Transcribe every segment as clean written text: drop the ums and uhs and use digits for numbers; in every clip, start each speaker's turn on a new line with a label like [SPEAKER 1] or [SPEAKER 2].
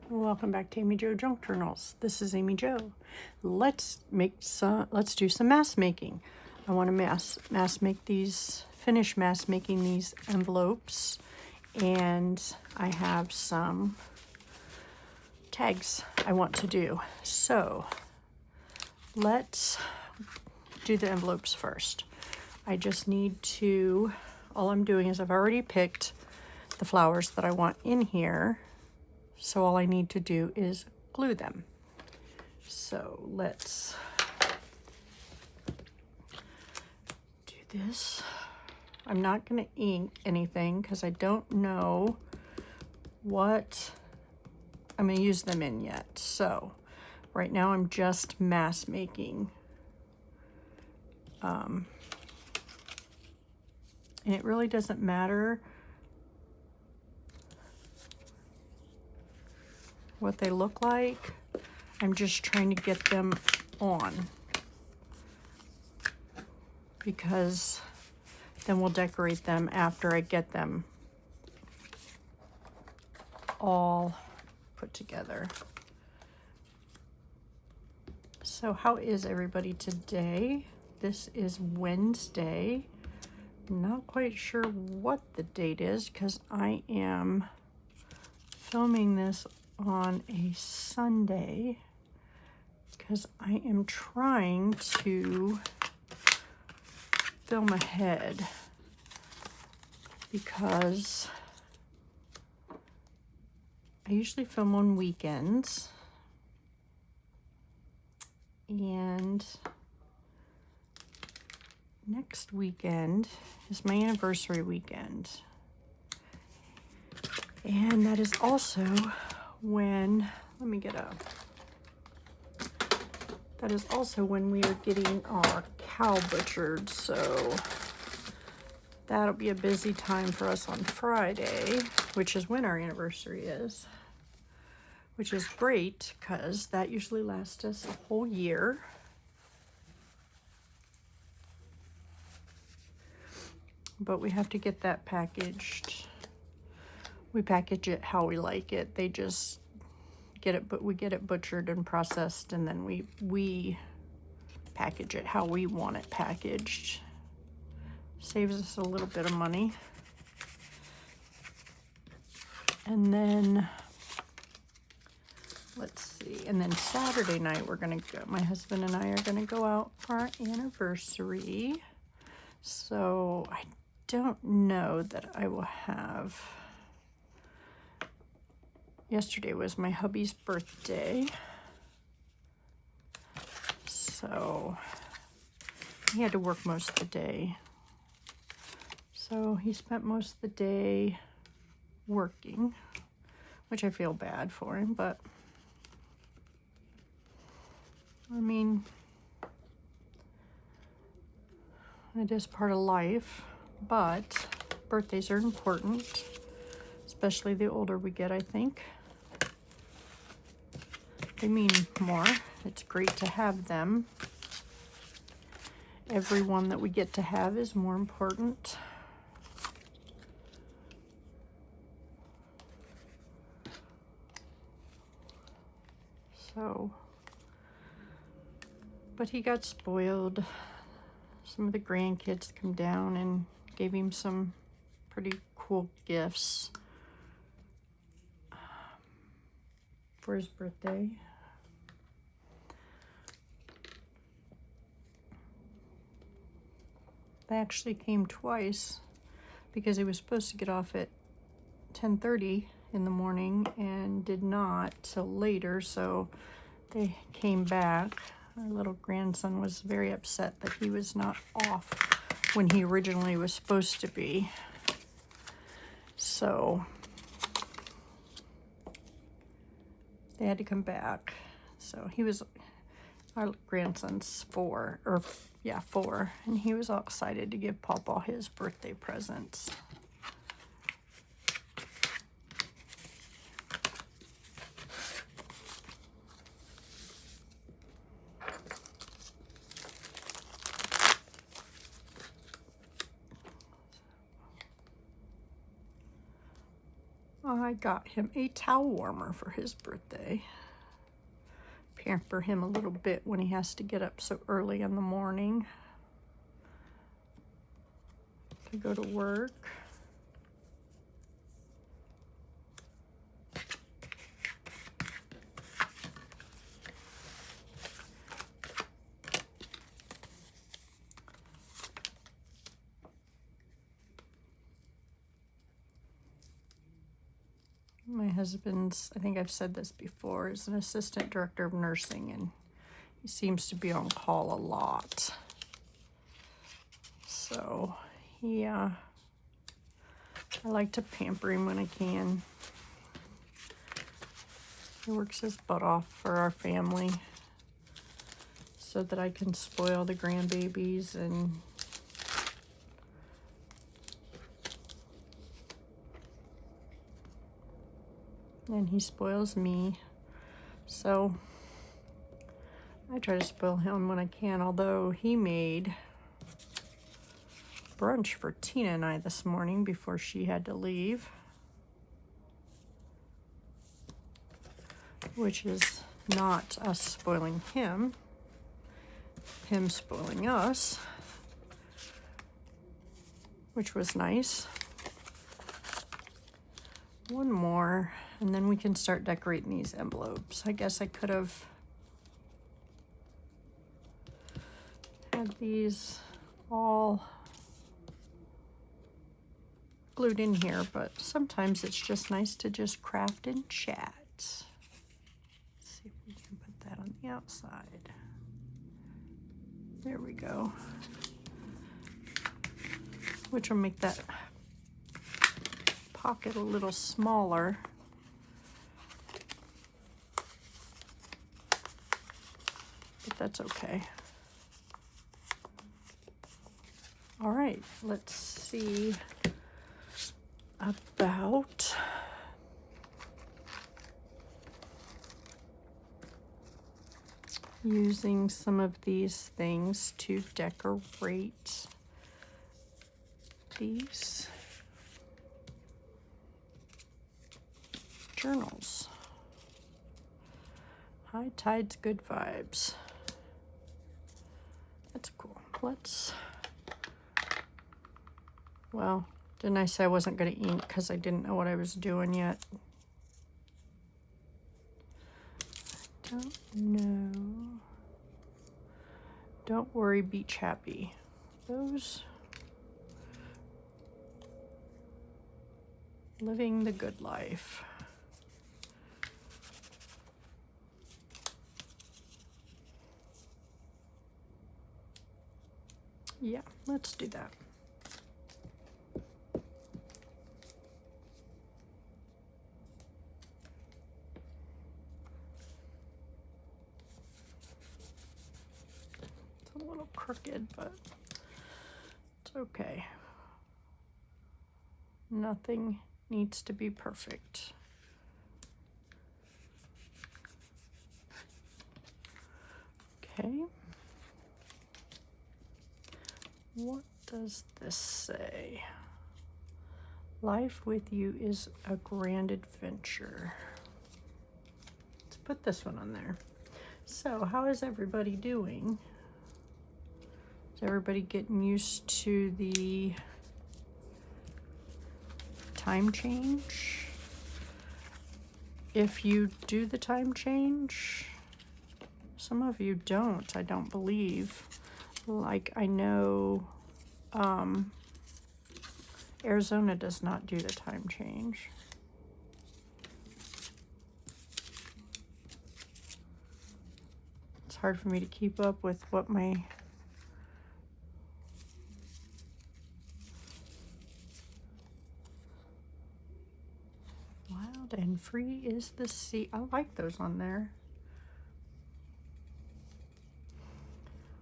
[SPEAKER 1] Welcome back to Amy Jo Junk Journals. This is Amy Jo. Let's do some mask making. I want to finish mask making these envelopes, and I have some tags I want to do. So let's do the envelopes first. I just need to, all I'm doing is I've already picked the flowers that I want in here. So all I need to do is glue them. So let's do this. I'm not going to ink anything because I don't know what I'm going to use them in yet. So right now I'm just mask making. And it really doesn't matter what they look like. I'm just trying to get them on, because then we'll decorate them after I get them all put together. So how is everybody today? This is Wednesday. Not quite sure what the date is because I am filming this on a Sunday because I am trying to film ahead because I usually film on weekends, and next weekend is my anniversary weekend, and that is also when, that is also when we are getting our cow butchered, so that'll be a busy time for us on Friday, which is when our anniversary is, which is great because that usually lasts us a whole year. But we have to get that packaged. We package it how we like it. They just get it, but we get it butchered and processed, and then we package it how we want it packaged. Saves us a little bit of money. And then let's see. And then Saturday night my husband and I are gonna go out for our anniversary. So I don't know that I will have. Yesterday was my hubby's birthday, so he had to work most of the day. So he spent most of the day working, which I feel bad for him, but I mean, it is part of life, but birthdays are important, especially the older we get, I think. They mean more. It's great to have them. Every one that we get to have is more important. So, but he got spoiled. Some of the grandkids come down and gave him some pretty cool gifts for his birthday. They actually came twice because he was supposed to get off at 10:30 in the morning and did not till later, so they came back. Our little grandson was very upset that he was not off when he originally was supposed to be. So they had to come back. So our grandson's 4, and he was all excited to give Pawpaw his birthday presents. I got him a towel warmer for his birthday. Pamper him a little bit when he has to get up so early in the morning to go to work. My husband's, I think I've said this before, is an assistant director of nursing, and he seems to be on call a lot. So, yeah, I like to pamper him when I can. He works his butt off for our family so that I can spoil the grandbabies and he spoils me. So I try to spoil him when I can, although he made brunch for Tina and I this morning before she had to leave, which is not us spoiling him spoiling us, which was nice. One more, and then we can start decorating these envelopes. I guess I could have had these all glued in here, but sometimes it's just nice to just craft and chat. Let's see if we can put that on the outside. There we go. Which will make that pocket a little smaller. But that's okay. All right, let's see about using some of these things to decorate these journals. High tides, good vibes. That's cool. Well, didn't I say I wasn't going to ink because I didn't know what I was doing yet? Don't know. Don't worry, beach happy. Those living the good life. Yeah, let's do that. It's a little crooked, but it's okay. Nothing needs to be perfect. Okay. What does this say? Life with you is a grand adventure. Let's put this one on there. So, how is everybody doing? Is everybody getting used to the time change? If you do the time change, some of you don't, I don't believe. Like, I know Arizona does not do the time change. It's hard for me to keep up with what my wild and free is the sea. I like those on there.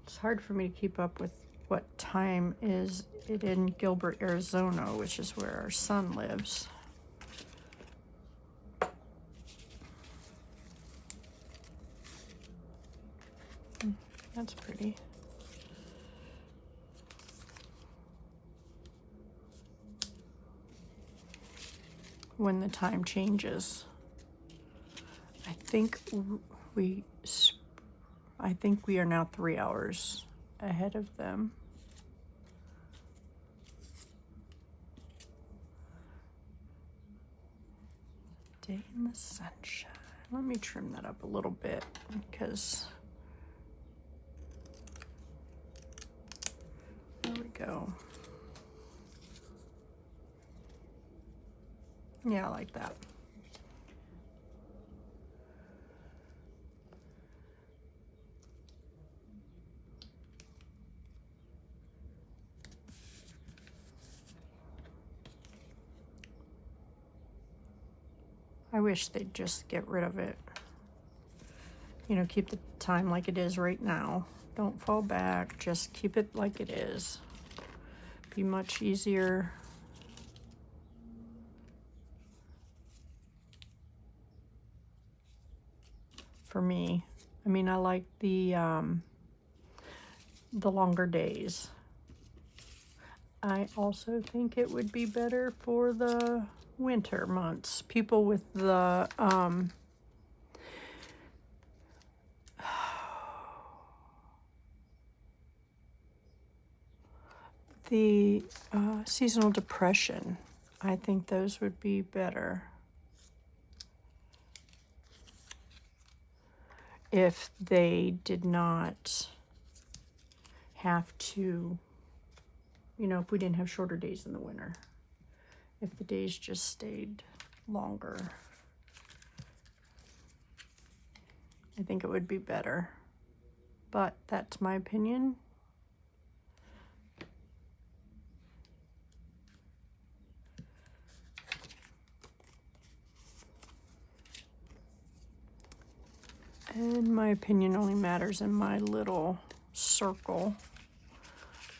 [SPEAKER 1] It's hard for me to keep up with what time is it in Gilbert, Arizona, which is where our son lives. That's pretty. when the time changes. I think we are now 3 hours ahead of them. Day in the sunshine. Let me trim that up a little bit because there we go. Yeah, I like that. I wish they'd just get rid of it. You know, keep the time like it is right now. Don't fall back, just keep it like it is. Be much easier. For me. I mean, I like the longer days. I also think it would be better for the winter months. People with the seasonal depression. I think those would be better if they did not have to, you know, if we didn't have shorter days in the winter. If the days just stayed longer. I think it would be better. But that's my opinion. And my opinion only matters in my little circle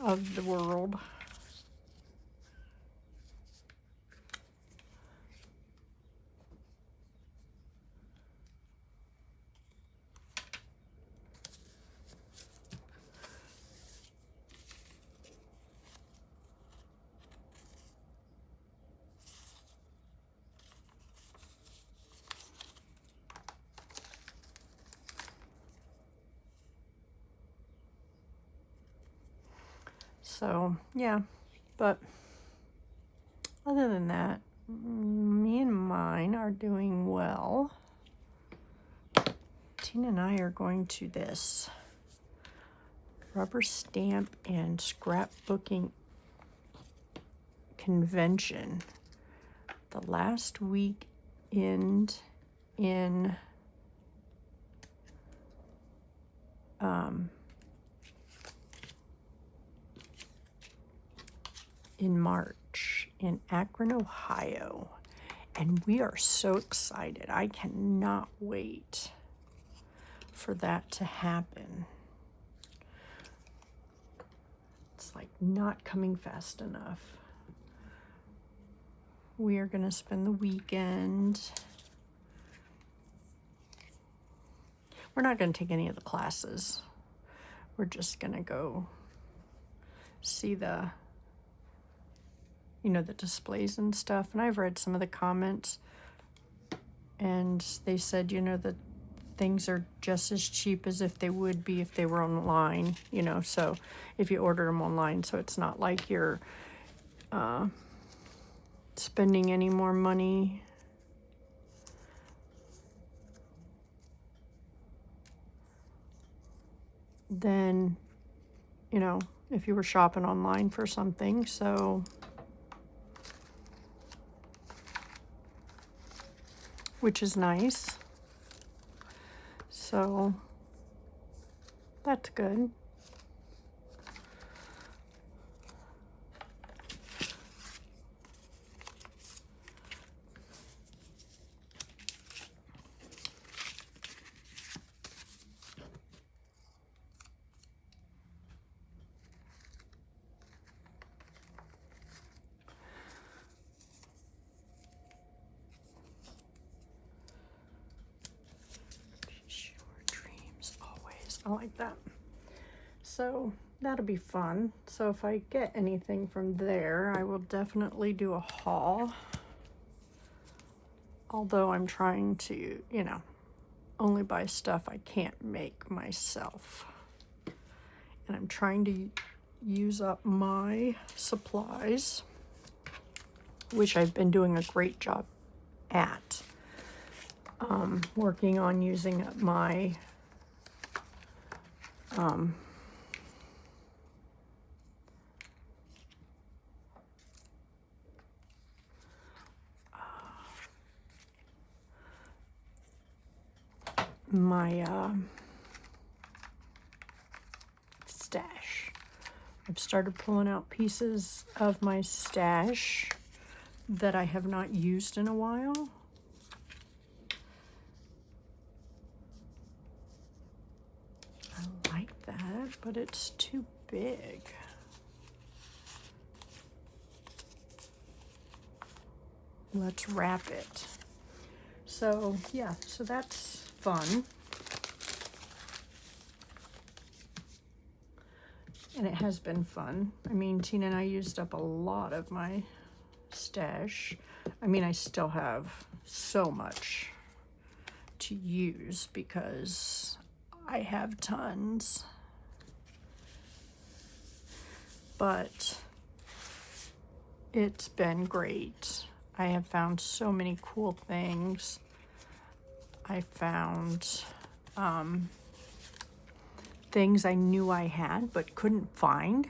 [SPEAKER 1] of the world. So, yeah, but other than that, me and mine are doing well. Tina and I are going to this rubber stamp and scrapbooking convention the last weekend in March in Akron, Ohio. And we are so excited. I cannot wait for that to happen. It's like not coming fast enough. We are going to spend the weekend. We're not going to take any of the classes. We're just going to go see the, you know, the displays and stuff. And I've read some of the comments, and they said, you know, that things are just as cheap as if they would be if they were online, you know, so if you order them online, so it's not like you're spending any more money. Than, you know, if you were shopping online for something, so which is nice. So that's good. I like that. So that'll be fun. So if I get anything from there, I will definitely do a haul. Although I'm trying to, you know, only buy stuff I can't make myself. And I'm trying to use up my supplies, which I've been doing a great job at. Working on using up my stash. I've started pulling out pieces of my stash that I have not used in a while. I like that, but it's too big. Let's wrap it. So yeah, so that's fun. And it has been fun. I mean, Tina and I used up a lot of my stash. I mean, I still have so much to use because I have tons. But it's been great. I have found so many cool things. I found things I knew I had but couldn't find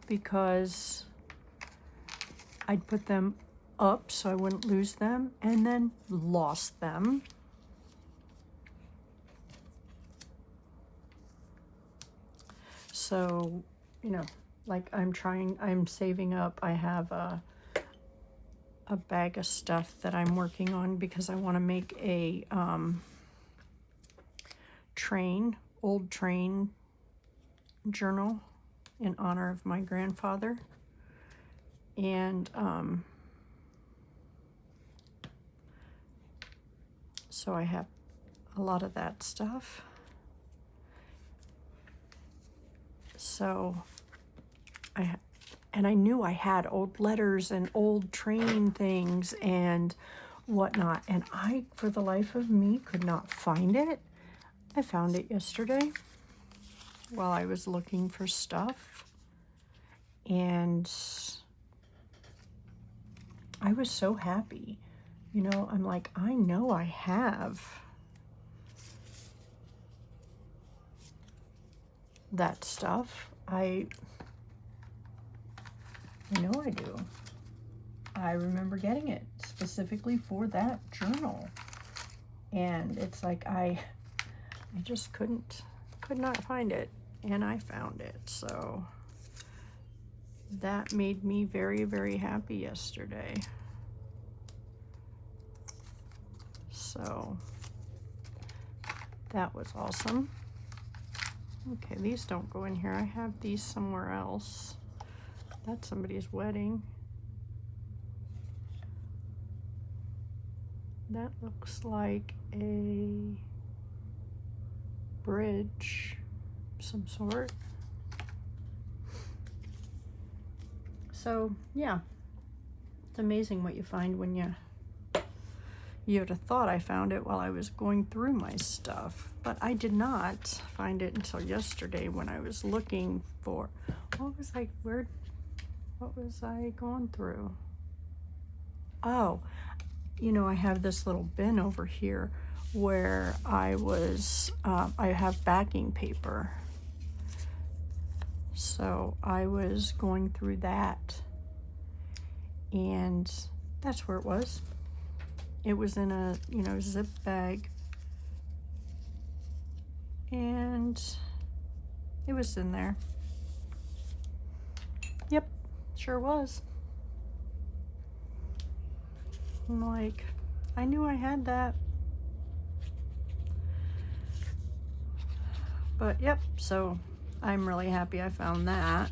[SPEAKER 1] because I'd put them up so I wouldn't lose them and then lost them. So, you know, like I'm saving up. I have a bag of stuff that I'm working on because I want to make a old train journal in honor of my grandfather. And so I have a lot of that stuff. So I knew I had old letters and old train things and whatnot, and I, for the life of me, could not find it. I found it yesterday while I was looking for stuff, and I was so happy. You know, I'm like, I know I have that stuff. I know I do. I remember getting it specifically for that journal. And it's like I just could not find it, and I found it. So that made me very, very happy yesterday. So that was awesome. Okay, these don't go in here. I have these somewhere else. That's somebody's wedding. That looks like a bridge of some sort. So yeah, it's amazing what you find when you would have thought I found it while I was going through my stuff, but I did not find it until yesterday when I was looking for, what was I going through? Oh, you know, I have this little bin over here where I have backing paper. So I was going through that, and that's where it was. It was in a, you know, zip bag, and it was in there. Yep, sure was. I'm like, I knew I had that. But yep, so I'm really happy I found that.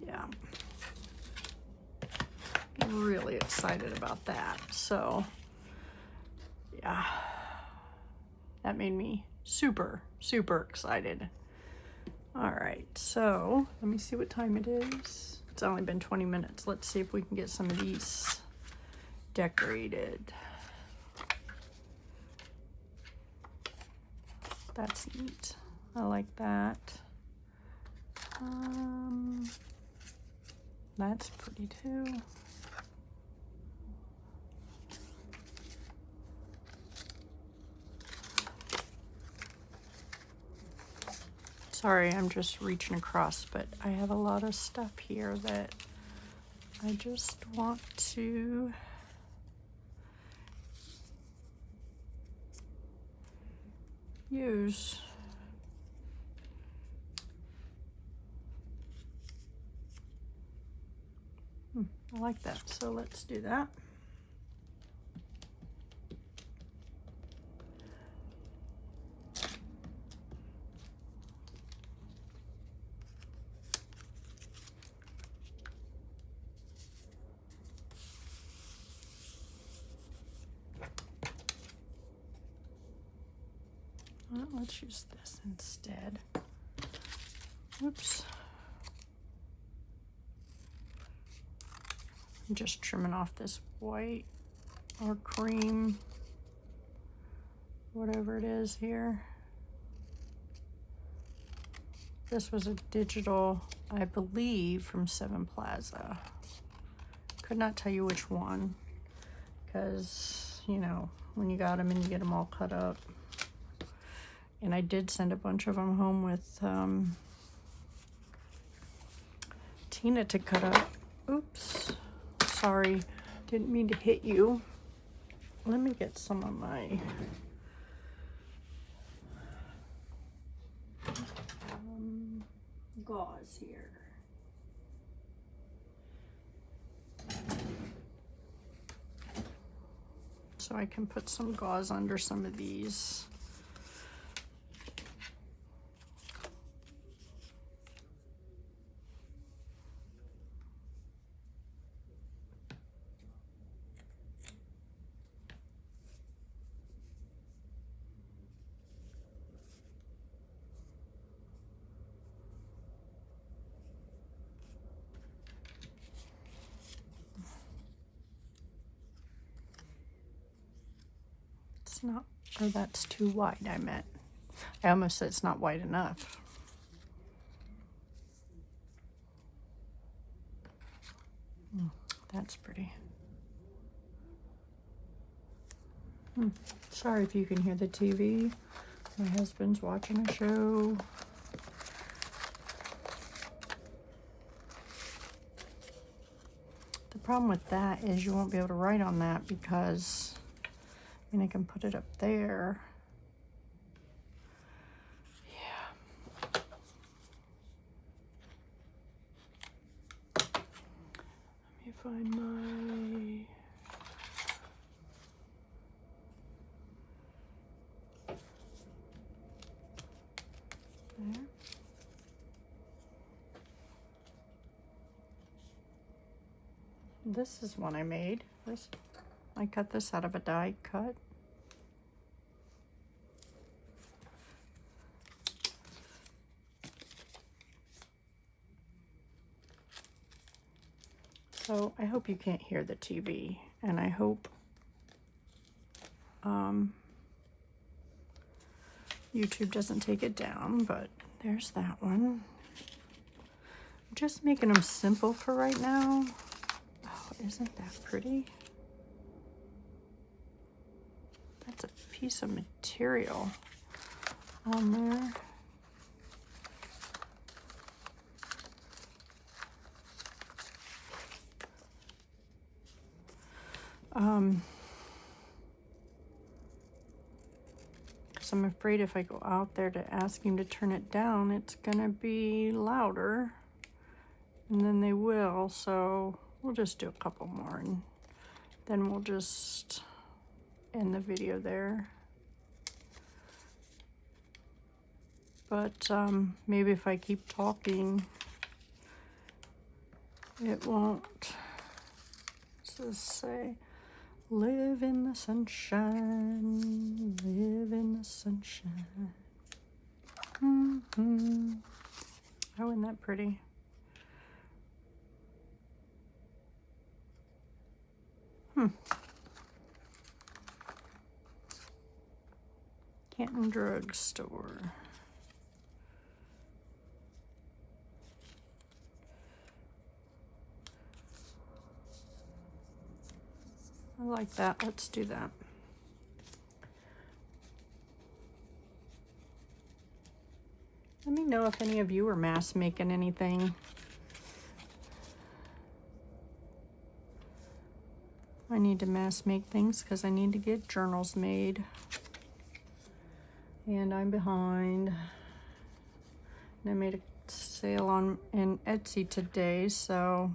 [SPEAKER 1] Yeah. Really excited about that. So, yeah. That made me super, super excited. All right, so let me see what time it is. It's only been 20 minutes. Let's see if we can get some of these decorated. That's neat. I like that. That's pretty too. Sorry, I'm just reaching across, but I have a lot of stuff here that I just want to use. I like that, so let's do that. Well, let's use this instead. Oops. I'm just trimming off this white or cream, whatever it is here. This was a digital, I believe, from Seven Plaza. Could not tell you which one, because, you know, when you got them and you get them all cut up. And I did send a bunch of them home with Tina to cut up. Oops, sorry, didn't mean to hit you. Let me get some of my gauze here. So I can put some gauze under some of these. It's not, or that's too wide, I meant. I almost said it's not wide enough. That's pretty. Sorry if you can hear the TV. My husband's watching a show. The problem with that is you won't be able to write on that because, I mean, I can put it up there. Yeah. Let me find my... There. This is one I made. I cut this out of a die cut. So I hope you can't hear the TV, and I hope YouTube doesn't take it down, but there's that one. I'm just making them simple for right now. Oh, isn't that pretty? That's a piece of material on there. So I'm afraid if I go out there to ask him to turn it down, it's gonna be louder, and then they will, so we'll just do a couple more and then we'll just end the video there. But maybe if I keep talking, it won't. What's this say? Live in the sunshine, live in the sunshine. Mm-hmm. Oh, isn't that pretty? Canton Drug Store. I like that. Let's do that. Let me know if any of you are mass making anything. I need to mass make things because I need to get journals made. And I'm behind. And I made a sale in Etsy today, so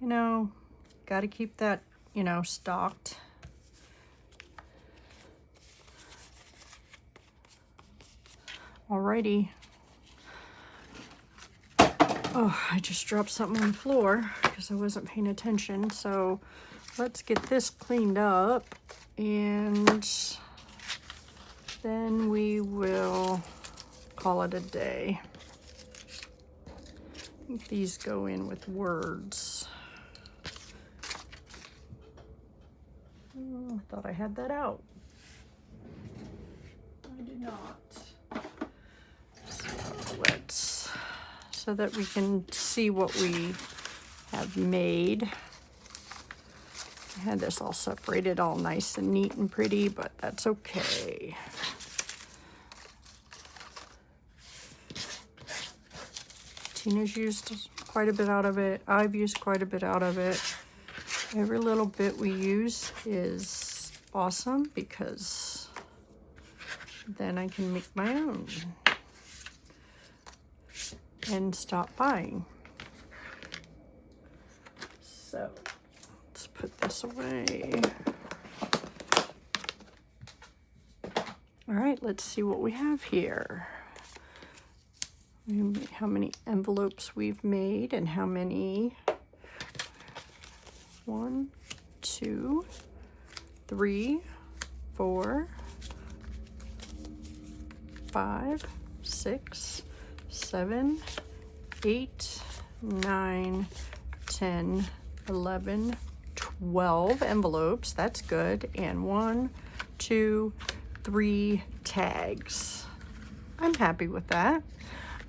[SPEAKER 1] you know, gotta keep that, you know, stocked. Alrighty. Oh, I just dropped something on the floor because I wasn't paying attention. So let's get this cleaned up and then we will call it a day. I think these go in with words. Oh, I thought I had that out. I did not. So so that we can see what we have made. I had this all separated all nice and neat and pretty, but that's okay. Tina's used quite a bit out of it. I've used quite a bit out of it. Every little bit we use is awesome because then I can make my own and stop buying. So let's put this away. All right, let's see what we have here. How many envelopes we've made and how many. 1, 2, 3, 4, 5, 6, 7, 8, 9, 10, 11, 12 envelopes. That's good. And 1, 2, 3 tags. I'm happy with that.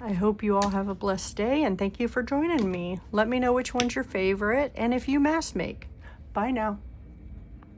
[SPEAKER 1] I hope you all have a blessed day and thank you for joining me. Let me know which one's your favorite and if you mass make. Bye now.